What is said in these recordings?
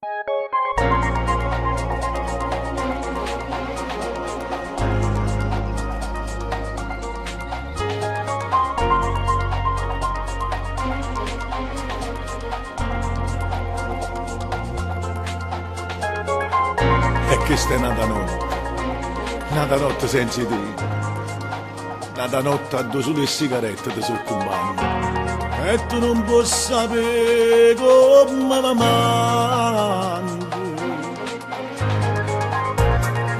E che stai nata notte senza di, nata notte a due sole sigarette di sul compagno. E tu non puoi sapere come mi mangi.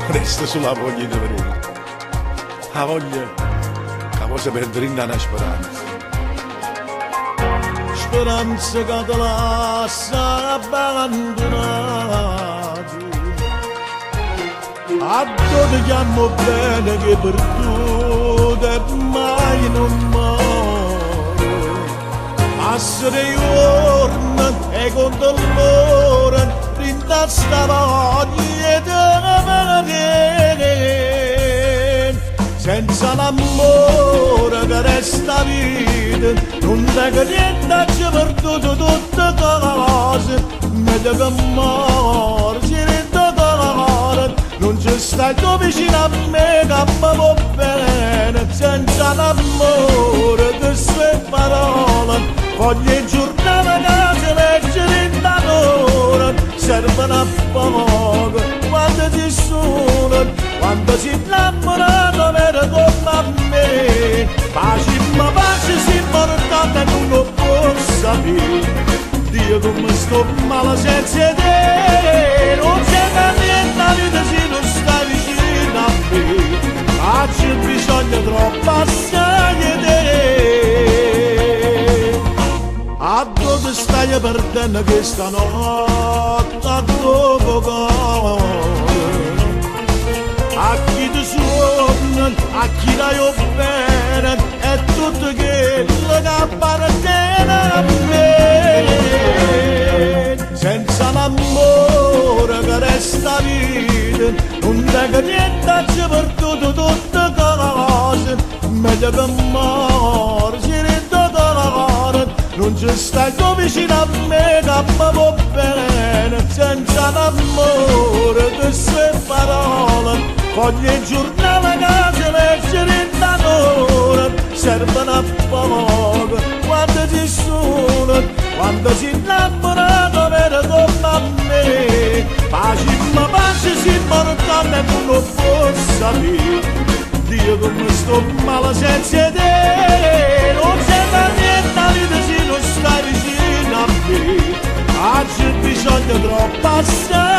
Resta sulla voglia di vedere, la voglia che possa perdere in una speranza. Speranza che ti lascia abbandonato. A dove chiamo bene che perduto e mai non muore. Passano i giorni e conto l'ora, rinda sta voglia di vedere. Senza l'amore che resta vita, non è che niente ci ha perduto tutte cose. Meglio che morgi non ci stai tu vicino a me che mi va bene. Senza l'amore delle sue parole, ogni giornata che si legge in d'amore servono a poco quando si sono, quando si innamorato vero come a me. Pace ma pace si portata e non lo può sapere. Dio come sto male senza te, non c'è niente vita se non stai vicino a me. Ma c'è bisogno troppo assai di te. A dove stai perdendo questa notte, a dove vai? A chi ti suona, a chi dai bene, è tutto quello che appartiene a me. Senza l'amore che resta vita, non è che niente ci ha perduto tutte cose. Meglio che morgi in dolore, non ci stai tu vicino a me che mi va bene. Senza l'amore delle sue parole, ogni giornata che si legge in d'amore servono a poco quando si sono, quando si innamorato vero come a me. Pace ma pace si portano e non lo può sapere. Dio come sto male senza te, non serve a niente vita se non stai vicino a me. C'è bisogno troppo assai